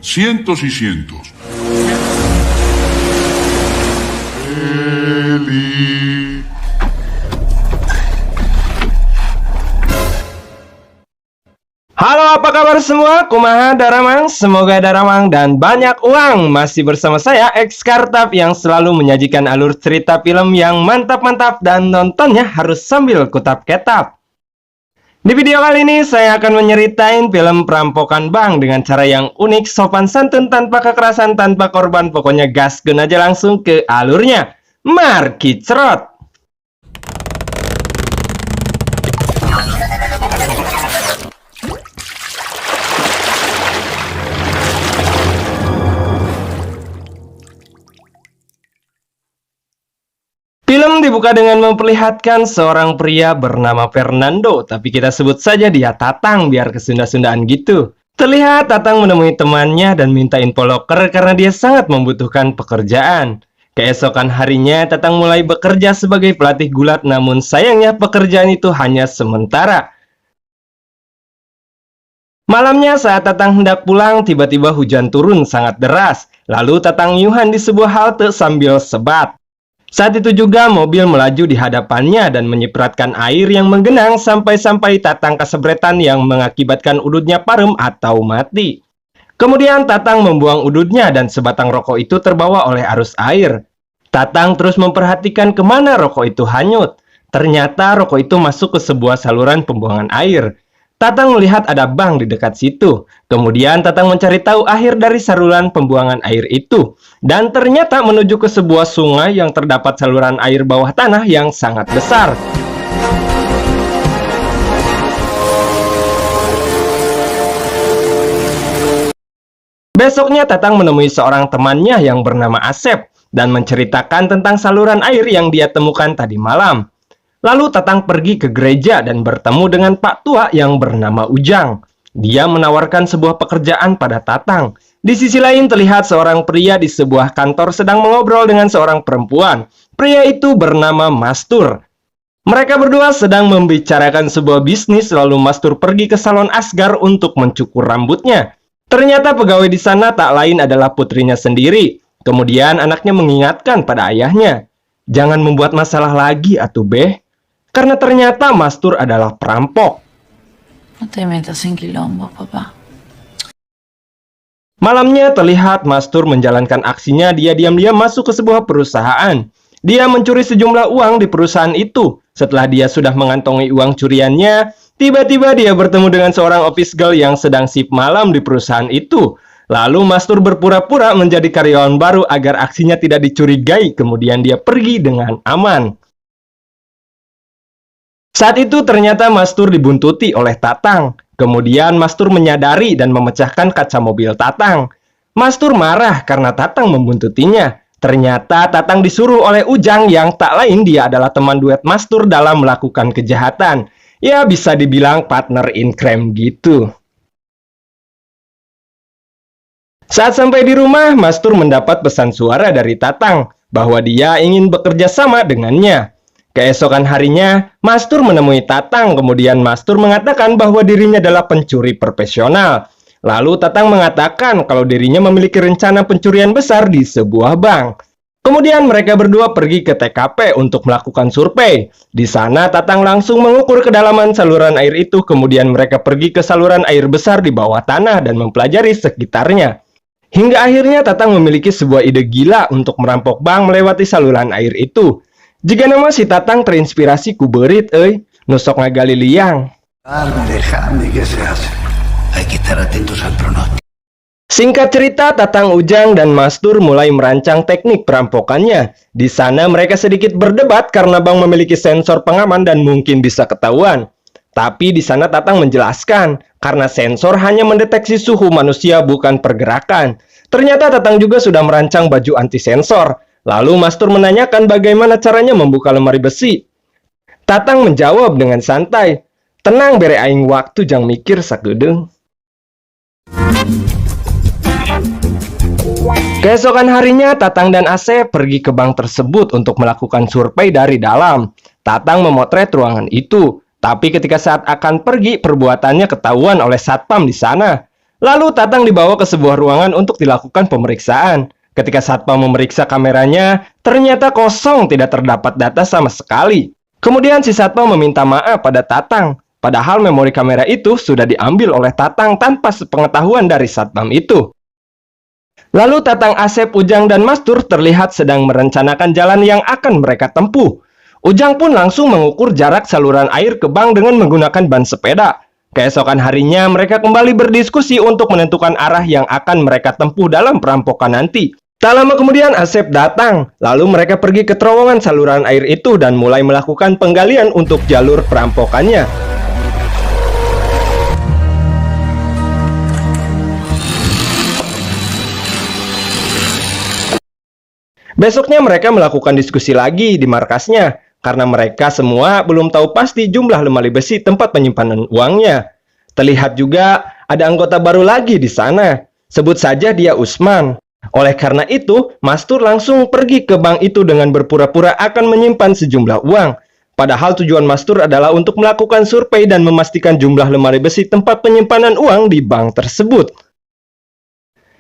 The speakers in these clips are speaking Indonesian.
cientos y cientos. Eli. Halo, apa kabar semua? Kumaha Daramang? Semoga Daramang dan banyak uang. Masih bersama saya X Kartap yang selalu menyajikan alur cerita film yang mantap-mantap dan nontonnya harus sambil kutap-ketap. Di video kali ini saya akan menyeritain film perampokan bank dengan cara yang unik, sopan santun, tanpa kekerasan, tanpa korban. Pokoknya gaskeun aja langsung ke alurnya. Mari cerot! Film dibuka dengan memperlihatkan seorang pria bernama Fernando, tapi kita sebut saja dia Tatang biar kesunda-sundaan gitu. Terlihat Tatang menemui temannya dan minta info loker karena dia sangat membutuhkan pekerjaan. Keesokan harinya Tatang mulai bekerja sebagai pelatih gulat, namun sayangnya pekerjaan itu hanya sementara. Malamnya saat Tatang hendak pulang, tiba-tiba hujan turun sangat deras. Lalu Tatang nyuhan di sebuah halte sambil sebat. Saat itu juga mobil melaju di hadapannya dan menyipratkan air yang menggenang sampai-sampai Tatang kesebretan yang mengakibatkan udutnya parem atau mati. Kemudian Tatang membuang udutnya dan sebatang rokok itu terbawa oleh arus air. Tatang terus memperhatikan kemana rokok itu hanyut. Ternyata rokok itu masuk ke sebuah saluran pembuangan air. Tatang melihat ada bank di dekat situ. Kemudian Tatang mencari tahu akhir dari saluran pembuangan air itu. Dan ternyata menuju ke sebuah sungai yang terdapat saluran air bawah tanah yang sangat besar. Besoknya Tatang menemui seorang temannya yang bernama Asep dan menceritakan tentang saluran air yang dia temukan tadi malam. Lalu Tatang pergi ke gereja dan bertemu dengan Pak Tua yang bernama Ujang. Dia menawarkan sebuah pekerjaan pada Tatang. Di sisi lain terlihat seorang pria di sebuah kantor sedang mengobrol dengan seorang perempuan. Pria itu bernama Mastur. Mereka berdua sedang membicarakan sebuah bisnis, lalu Mastur pergi ke salon Asgar untuk mencukur rambutnya. Ternyata pegawai di sana tak lain adalah putrinya sendiri. Kemudian anaknya mengingatkan pada ayahnya, "Jangan membuat masalah lagi atuh beh." Karena ternyata Mastur adalah perampok. No te metas en quilombo, papá. Malamnya terlihat Mastur menjalankan aksinya. Dia diam-diam masuk ke sebuah perusahaan. Dia mencuri sejumlah uang di perusahaan itu. Setelah dia sudah mengantongi uang curiannya, tiba-tiba dia bertemu dengan seorang office girl yang sedang shift malam di perusahaan itu. Lalu Mastur berpura-pura menjadi karyawan baru agar aksinya tidak dicurigai. Kemudian dia pergi dengan aman. Saat itu ternyata Mastur dibuntuti oleh Tatang. Kemudian Mastur menyadari dan memecahkan kaca mobil Tatang. Mastur marah karena Tatang membuntutinya. Ternyata Tatang disuruh oleh Ujang yang tak lain dia adalah teman duet Mastur dalam melakukan kejahatan. Ya bisa dibilang partner in crime gitu. Saat sampai di rumah, Mastur mendapat pesan suara dari Tatang bahwa dia ingin bekerja sama dengannya. Keesokan harinya, Mastur menemui Tatang. Kemudian Mastur mengatakan bahwa dirinya adalah pencuri profesional. Lalu Tatang mengatakan kalau dirinya memiliki rencana pencurian besar di sebuah bank. Kemudian mereka berdua pergi ke TKP untuk melakukan survei. Di sana Tatang langsung mengukur kedalaman saluran air itu. Kemudian mereka pergi ke saluran air besar di bawah tanah dan mempelajari sekitarnya. Hingga akhirnya Tatang memiliki sebuah ide gila untuk merampok bank melewati saluran air itu. Jika nama si Tatang terinspirasi ku beurit nusok ngagali liang. Singkat cerita, Tatang, Ujang, dan Mastur mulai merancang teknik perampokannya. Di sana mereka sedikit berdebat karena bank memiliki sensor pengaman dan mungkin bisa ketahuan. Tapi di sana Tatang menjelaskan, karena sensor hanya mendeteksi suhu manusia bukan pergerakan. Ternyata Tatang juga sudah merancang baju anti sensor. Lalu Mastur menanyakan bagaimana caranya membuka lemari besi. Tatang menjawab dengan santai, "Tenang bere aing waktu jang mikir sakedeung." Keesokan harinya Tatang dan Asep pergi ke bank tersebut untuk melakukan survei dari dalam. Tatang memotret ruangan itu, tapi ketika saat akan pergi perbuatannya ketahuan oleh satpam di sana. Lalu Tatang dibawa ke sebuah ruangan untuk dilakukan pemeriksaan. Ketika satpam memeriksa kameranya, ternyata kosong, tidak terdapat data sama sekali. Kemudian si satpam meminta maaf pada Tatang, padahal memori kamera itu sudah diambil oleh Tatang tanpa sepengetahuan dari satpam itu. Lalu Tatang, Asep, Ujang, dan Mastur terlihat sedang merencanakan jalan yang akan mereka tempuh. Ujang pun langsung mengukur jarak saluran air ke bank dengan menggunakan ban sepeda. Keesokan harinya mereka kembali berdiskusi untuk menentukan arah yang akan mereka tempuh dalam perampokan nanti. Tak lama kemudian Asep datang, lalu mereka pergi ke terowongan saluran air itu dan mulai melakukan penggalian untuk jalur perampokannya. Besoknya mereka melakukan diskusi lagi di markasnya, karena mereka semua belum tahu pasti jumlah lemari besi tempat penyimpanan uangnya. Terlihat juga ada anggota baru lagi di sana. Sebut saja dia Usman. Oleh karena itu, Mastur langsung pergi ke bank itu dengan berpura-pura akan menyimpan sejumlah uang. Padahal tujuan Mastur adalah untuk melakukan survei dan memastikan jumlah lemari besi tempat penyimpanan uang di bank tersebut.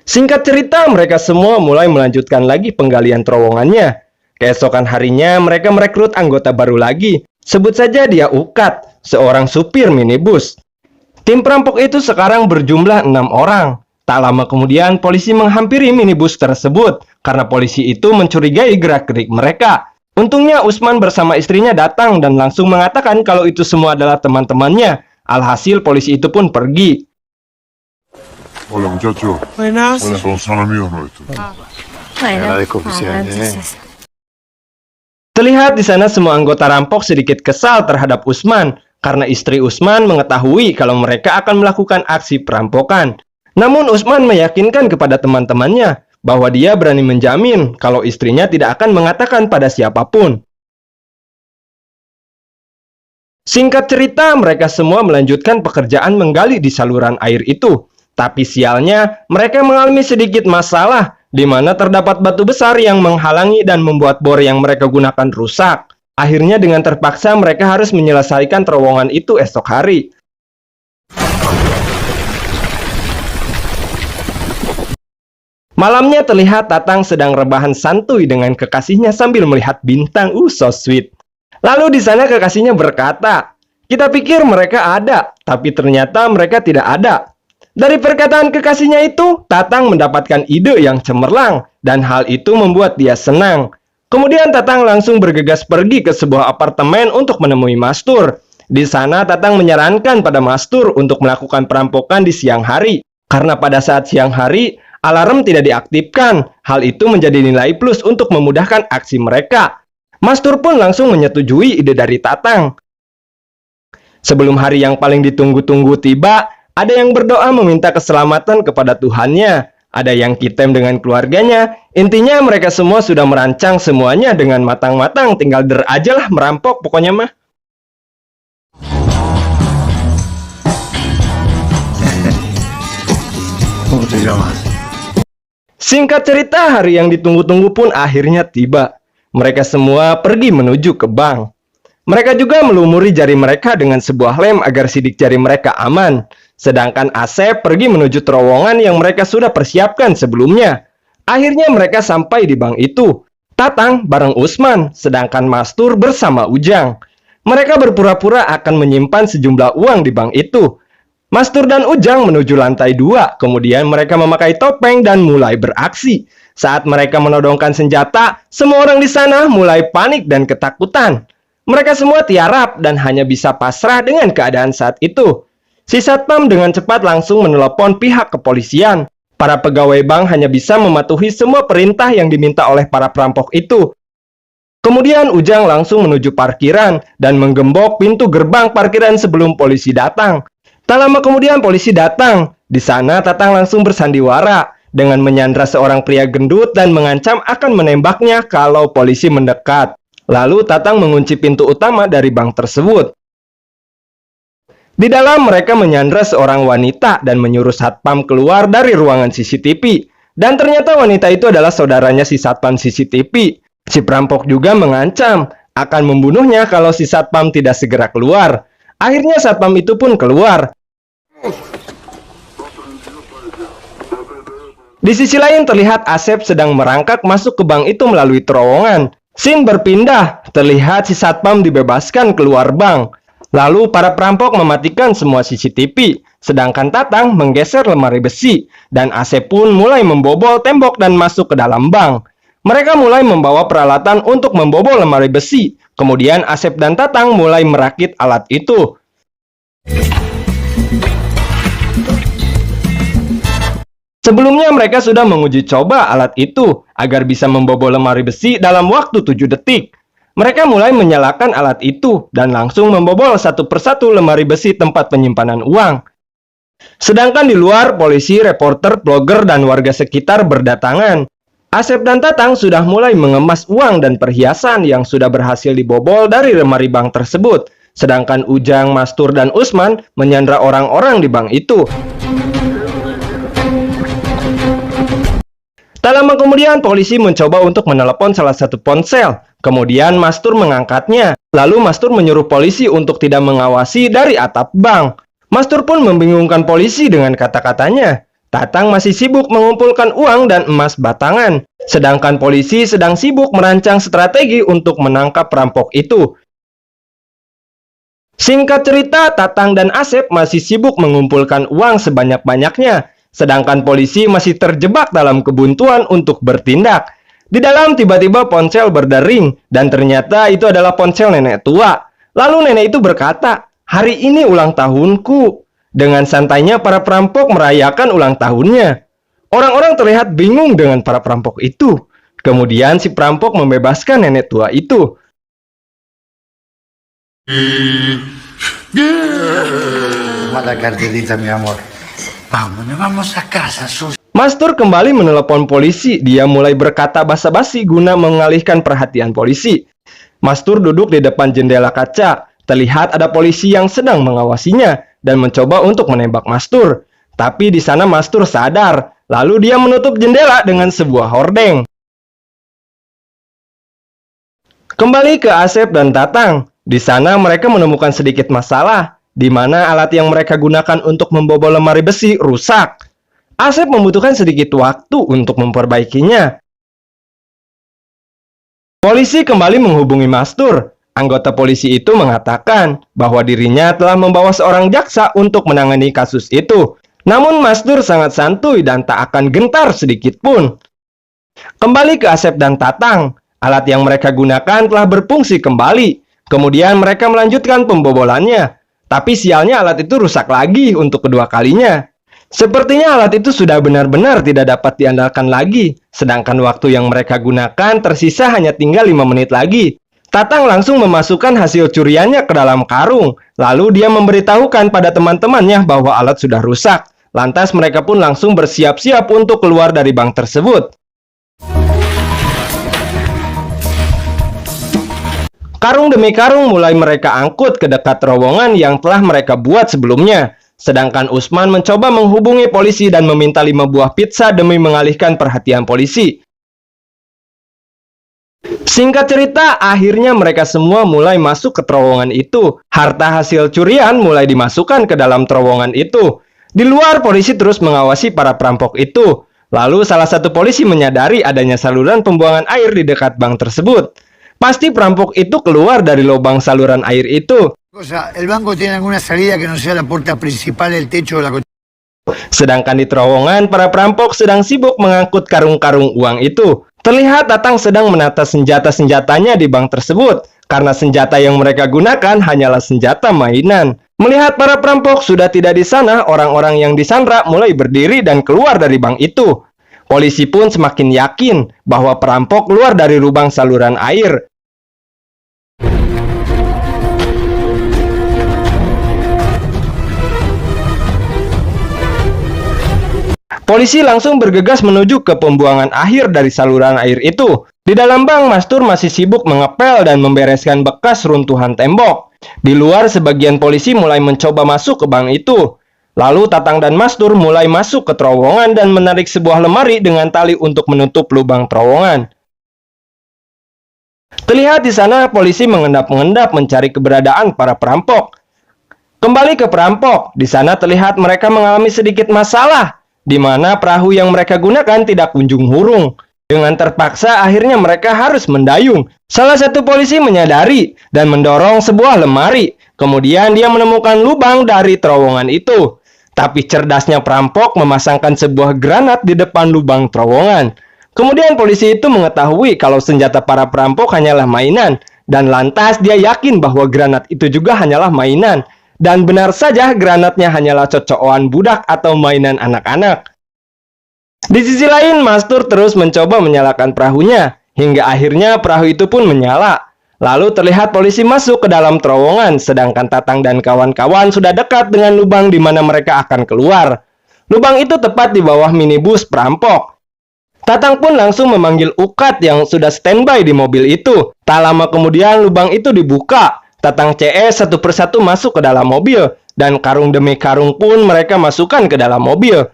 Singkat cerita, mereka semua mulai melanjutkan lagi penggalian terowongannya. Keesokan harinya, mereka merekrut anggota baru lagi. Sebut saja dia Ukat, seorang supir minibus. Tim perampok itu sekarang berjumlah 6 orang. Tak lama kemudian, polisi menghampiri minibus tersebut karena polisi itu mencurigai gerak-gerik mereka. Untungnya Usman bersama istrinya datang dan langsung mengatakan kalau itu semua adalah teman-temannya. Alhasil polisi itu pun pergi. Hola muchachos. Buenas. Son amigos nuestros. Terlihat di sana semua anggota rampok sedikit kesal terhadap Usman karena istri Usman mengetahui kalau mereka akan melakukan aksi perampokan. Namun Usman meyakinkan kepada teman-temannya bahwa dia berani menjamin kalau istrinya tidak akan mengatakan pada siapapun. Singkat cerita, mereka semua melanjutkan pekerjaan menggali di saluran air itu. Tapi sialnya, mereka mengalami sedikit masalah, di mana terdapat batu besar yang menghalangi dan membuat bor yang mereka gunakan rusak. Akhirnya dengan terpaksa mereka harus menyelesaikan terowongan itu esok hari. Malamnya terlihat Tatang sedang rebahan santuy dengan kekasihnya sambil melihat bintang. So sweet. Lalu di sana kekasihnya berkata, "Kita pikir mereka ada, tapi ternyata mereka tidak ada." Dari perkataan kekasihnya itu, Tatang mendapatkan ide yang cemerlang, dan hal itu membuat dia senang. Kemudian Tatang langsung bergegas pergi ke sebuah apartemen untuk menemui Mastur. Di sana Tatang menyarankan pada Mastur untuk melakukan perampokan di siang hari, karena pada saat siang hari, alarm tidak diaktifkan. Hal itu menjadi nilai plus untuk memudahkan aksi mereka. Mastur pun langsung menyetujui ide dari Tatang. Sebelum hari yang paling ditunggu-tunggu tiba, ada yang berdoa meminta keselamatan kepada Tuhannya. Ada yang kitem dengan keluarganya. Intinya mereka semua sudah merancang semuanya dengan matang-matang. Tinggal aja lah merampok pokoknya mah. Singkat cerita, hari yang ditunggu-tunggu pun akhirnya tiba. Mereka semua pergi menuju ke bank. Mereka juga melumuri jari mereka dengan sebuah lem agar sidik jari mereka aman. Sedangkan Asep pergi menuju terowongan yang mereka sudah persiapkan sebelumnya. Akhirnya mereka sampai di bank itu. Tatang bareng Usman, sedangkan Mastur bersama Ujang. Mereka berpura-pura akan menyimpan sejumlah uang di bank itu. Mastur dan Ujang menuju lantai 2, kemudian mereka memakai topeng dan mulai beraksi. Saat mereka menodongkan senjata, semua orang di sana mulai panik dan ketakutan. Mereka semua tiarap dan hanya bisa pasrah dengan keadaan saat itu. Si satpam dengan cepat langsung menelepon pihak kepolisian. Para pegawai bank hanya bisa mematuhi semua perintah yang diminta oleh para perampok itu. Kemudian Ujang langsung menuju parkiran dan menggembok pintu gerbang parkiran sebelum polisi datang. Tak lama kemudian polisi datang. Di sana Tatang langsung bersandiwara dengan menyandra seorang pria gendut dan mengancam akan menembaknya kalau polisi mendekat. Lalu Tatang mengunci pintu utama dari bank tersebut. Di dalam mereka menyandra seorang wanita dan menyuruh satpam keluar dari ruangan CCTV. Dan ternyata wanita itu adalah saudaranya si satpam CCTV. Si perampok juga mengancam akan membunuhnya kalau si satpam tidak segera keluar. Akhirnya satpam itu pun keluar. Di sisi lain terlihat Asep sedang merangkak masuk ke bank itu melalui terowongan. Scene berpindah, terlihat si satpam dibebaskan keluar bank. Lalu para perampok mematikan semua CCTV, sedangkan Tatang menggeser lemari besi, dan Asep pun mulai membobol tembok dan masuk ke dalam bank. Mereka mulai membawa peralatan untuk membobol lemari besi. Kemudian Asep dan Tatang mulai merakit alat itu. Sebelumnya mereka sudah menguji coba alat itu agar bisa membobol lemari besi dalam waktu 7 detik. Mereka mulai menyalakan alat itu dan langsung membobol satu persatu lemari besi tempat penyimpanan uang. Sedangkan di luar, polisi, reporter, blogger, dan warga sekitar berdatangan. Asep dan Tatang sudah mulai mengemas uang dan perhiasan yang sudah berhasil dibobol dari lemari bank tersebut. Sedangkan Ujang, Mastur, dan Usman menyandra orang-orang di bank itu. Tak lama kemudian, polisi mencoba untuk menelepon salah satu ponsel. Kemudian Mastur mengangkatnya. Lalu Mastur menyuruh polisi untuk tidak mengawasi dari atap bank. Mastur pun membingungkan polisi dengan kata-katanya. Tatang masih sibuk mengumpulkan uang dan emas batangan. Sedangkan polisi sedang sibuk merancang strategi untuk menangkap perampok itu. Singkat cerita, Tatang dan Asep masih sibuk mengumpulkan uang sebanyak-banyaknya. Sedangkan polisi masih terjebak dalam kebuntuan untuk bertindak. Di dalam tiba-tiba ponsel berdering dan ternyata itu adalah ponsel nenek tua. Lalu nenek itu berkata, "Hari ini ulang tahunku." Dengan santainya para perampok merayakan ulang tahunnya. Orang-orang terlihat bingung dengan para perampok itu. Kemudian si perampok membebaskan nenek tua itu. Mala carterita, mi amor. Vamos a casa, sus. Mastur kembali menelepon polisi. Dia mulai berkata basa-basi guna mengalihkan perhatian polisi. Mastur duduk di depan jendela kaca. Terlihat ada polisi yang sedang mengawasinya dan mencoba untuk menembak Mastur. Tapi di sana Mastur sadar. Lalu dia menutup jendela dengan sebuah hordeng. Kembali ke Asep dan Tatang. Di sana mereka menemukan sedikit masalah, di mana alat yang mereka gunakan untuk membobol lemari besi rusak. Asep membutuhkan sedikit waktu untuk memperbaikinya. Polisi kembali menghubungi Mastur. Anggota polisi itu mengatakan bahwa dirinya telah membawa seorang jaksa untuk menangani kasus itu. Namun Mastur sangat santuy dan tak akan gentar sedikit pun. Kembali ke Asep dan Tatang. Alat yang mereka gunakan telah berfungsi kembali. Kemudian mereka melanjutkan pembobolannya. Tapi sialnya alat itu rusak lagi untuk kedua kalinya. Sepertinya alat itu sudah benar-benar tidak dapat diandalkan lagi. Sedangkan waktu yang mereka gunakan tersisa hanya tinggal 5 menit lagi. Tatang langsung memasukkan hasil curiannya ke dalam karung. Lalu dia memberitahukan pada teman-temannya bahwa alat sudah rusak. Lantas mereka pun langsung bersiap-siap untuk keluar dari bank tersebut. Karung demi karung mulai mereka angkut ke dekat terowongan yang telah mereka buat sebelumnya. Sedangkan Usman mencoba menghubungi polisi dan meminta 5 buah pizza demi mengalihkan perhatian polisi. Singkat cerita, akhirnya mereka semua mulai masuk ke terowongan itu. Harta hasil curian mulai dimasukkan ke dalam terowongan itu. Di luar, polisi terus mengawasi para perampok itu. Lalu salah satu polisi menyadari adanya saluran pembuangan air di dekat bank tersebut. Pasti perampok itu keluar dari lubang saluran air itu. El banco tiene alguna salida que no sea la puerta principal del techo de la. Sedangkan di terowongan, para perampok sedang sibuk mengangkut karung-karung uang itu. Terlihat Tatang sedang menata senjata-senjatanya di bank tersebut. Karena senjata yang mereka gunakan hanyalah senjata mainan. Melihat para perampok sudah tidak di sana, orang-orang yang disandra mulai berdiri dan keluar dari bank itu. Polisi pun semakin yakin bahwa perampok keluar dari lubang saluran air. Polisi langsung bergegas menuju ke pembuangan akhir dari saluran air itu. Di dalam bank, Mastur masih sibuk mengepel dan membereskan bekas runtuhan tembok. Di luar, sebagian polisi mulai mencoba masuk ke bank itu. Lalu Tatang dan Mastur mulai masuk ke terowongan dan menarik sebuah lemari dengan tali untuk menutup lubang terowongan. Terlihat di sana polisi mengendap-engendap mencari keberadaan para perampok. Kembali ke perampok, di sana terlihat mereka mengalami sedikit masalah. di mana perahu yang mereka gunakan tidak kunjung hurung. Dengan terpaksa akhirnya mereka harus mendayung. Salah satu polisi menyadari dan mendorong sebuah lemari. Kemudian dia menemukan lubang dari terowongan itu. Tapi cerdasnya perampok memasangkan sebuah granat di depan lubang terowongan. Kemudian polisi itu mengetahui kalau senjata para perampok hanyalah mainan. Dan lantas dia yakin bahwa granat itu juga hanyalah mainan. Dan benar saja granatnya hanyalah cocokan budak atau mainan anak-anak. Di sisi lain, Mastur terus mencoba menyalakan perahunya, hingga akhirnya perahu itu pun menyala. Lalu terlihat polisi masuk ke dalam terowongan, sedangkan Tatang dan kawan-kawan sudah dekat dengan lubang di mana mereka akan keluar. Lubang itu tepat di bawah minibus perampok. Tatang pun langsung memanggil Ukat yang sudah standby di mobil itu. Tak lama kemudian lubang itu dibuka. Tatang CS satu persatu masuk ke dalam mobil, dan karung demi karung pun mereka masukkan ke dalam mobil.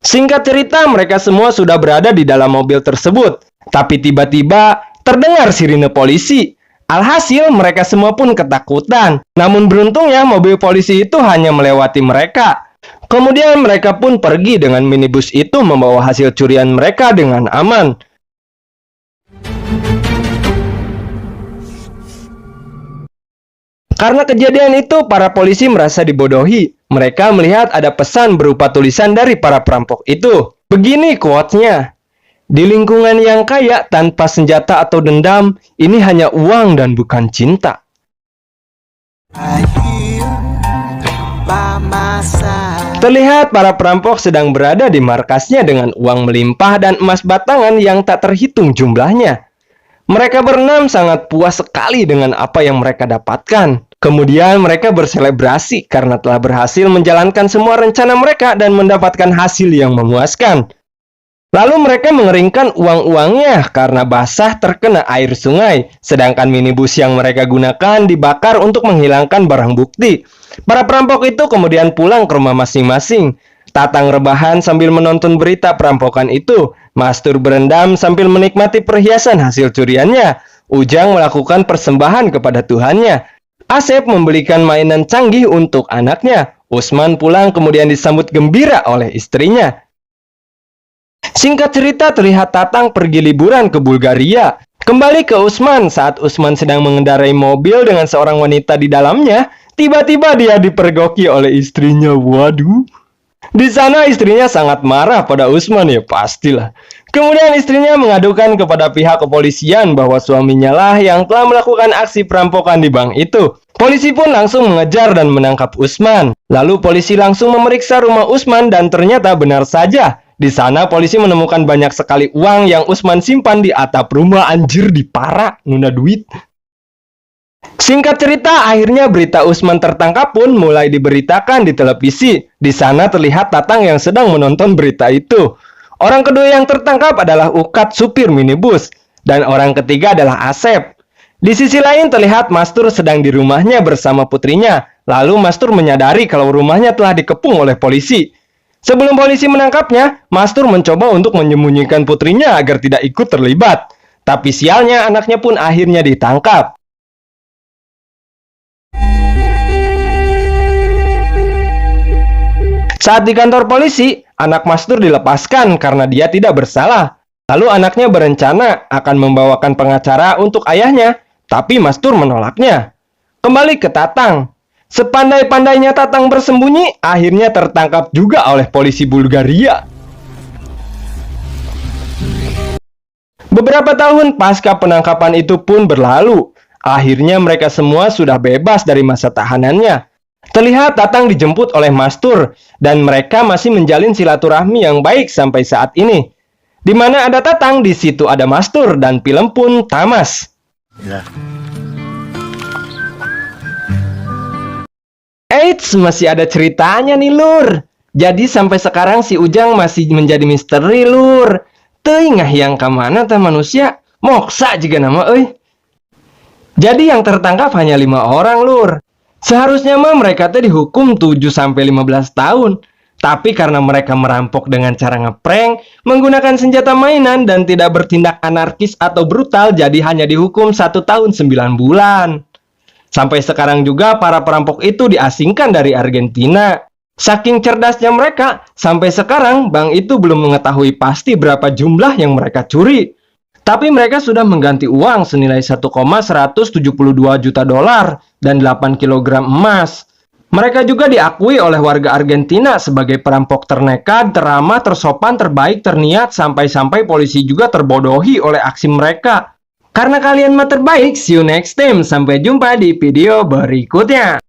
Singkat cerita, mereka semua sudah berada di dalam mobil tersebut. Tapi tiba-tiba terdengar sirine polisi. Alhasil, mereka semua pun ketakutan. Namun beruntungnya, mobil polisi itu hanya melewati mereka. Kemudian mereka pun pergi dengan minibus itu membawa hasil curian mereka dengan aman. Karena kejadian itu, para polisi merasa dibodohi. Mereka melihat ada pesan berupa tulisan dari para perampok itu. Begini quotes-nya. Di lingkungan yang kaya tanpa senjata atau dendam, ini hanya uang dan bukan cinta. Terlihat para perampok sedang berada di markasnya dengan uang melimpah dan emas batangan yang tak terhitung jumlahnya. Mereka berenam sangat puas sekali dengan apa yang mereka dapatkan. Kemudian mereka berselebrasi karena telah berhasil menjalankan semua rencana mereka dan mendapatkan hasil yang memuaskan. Lalu mereka mengeringkan uang-uangnya karena basah terkena air sungai, sedangkan minibus yang mereka gunakan dibakar untuk menghilangkan barang bukti. Para perampok itu kemudian pulang ke rumah masing-masing. Tatang rebahan sambil menonton berita perampokan itu. Mastur berendam sambil menikmati perhiasan hasil curiannya. Ujang melakukan persembahan kepada Tuhannya. Asep membelikan mainan canggih untuk anaknya. Usman pulang kemudian disambut gembira oleh istrinya. Singkat cerita, terlihat Tatang pergi liburan ke Bulgaria. Kembali ke Usman, saat Usman sedang mengendarai mobil dengan seorang wanita di dalamnya, tiba-tiba dia dipergoki oleh istrinya. Waduh. Di sana istrinya sangat marah pada Usman, ya pastilah. Kemudian istrinya mengadukan kepada pihak kepolisian bahwa suaminya lah yang telah melakukan aksi perampokan di bank itu. Polisi pun langsung mengejar dan menangkap Usman. Lalu polisi langsung memeriksa rumah Usman dan ternyata benar saja. Di sana polisi menemukan banyak sekali uang yang Usman simpan di atap rumah. Anjir, dipara, nuna duit. Singkat cerita, akhirnya berita Usman tertangkap pun mulai diberitakan di televisi. Di sana terlihat Tatang yang sedang menonton berita itu. Orang kedua yang tertangkap adalah Ukat supir minibus. Dan orang ketiga adalah Asep. Di sisi lain terlihat Mastur sedang di rumahnya bersama putrinya. Lalu Mastur menyadari kalau rumahnya telah dikepung oleh polisi. Sebelum polisi menangkapnya, Mastur mencoba untuk menyembunyikan putrinya agar tidak ikut terlibat. Tapi sialnya anaknya pun akhirnya ditangkap. Saat di kantor polisi, anak Mastur dilepaskan karena dia tidak bersalah. Lalu anaknya berencana akan membawakan pengacara untuk ayahnya, tapi Mastur menolaknya. Kembali ke Tatang. Sepandai-pandainya Tatang bersembunyi, akhirnya tertangkap juga oleh polisi Bulgaria. Beberapa tahun pasca penangkapan itu pun berlalu. Akhirnya mereka semua sudah bebas dari masa tahanannya. Terlihat Tatang dijemput oleh Mastur, dan mereka masih menjalin silaturahmi yang baik sampai saat ini. Di mana ada Tatang, di situ ada Mastur, dan film pun tamas. Ya. Eits, masih ada ceritanya nih, Lur. Jadi sampai sekarang si Ujang masih menjadi misteri, Lur. Teuing yang kemana teh manusia? Moksa juga nama, euy. Jadi yang tertangkap hanya 5 orang, Lur. Seharusnya mah mereka tuh dihukum 7-15 tahun. Tapi karena mereka merampok dengan cara ngeprank, menggunakan senjata mainan dan tidak bertindak anarkis atau brutal, jadi hanya dihukum 1 tahun 9 bulan. Sampai sekarang juga para perampok itu diasingkan dari Argentina. Saking cerdasnya mereka, sampai sekarang bank itu belum mengetahui pasti berapa jumlah yang mereka curi. Tapi mereka sudah mengganti uang senilai 1,172 juta dolar dan 8 kilogram emas. Mereka juga diakui oleh warga Argentina sebagai perampok ternekat, teramah, tersopan, terbaik, terniat, sampai-sampai polisi juga terbodohi oleh aksi mereka. Karena kalian mah terbaik, see you next time. Sampai jumpa di video berikutnya.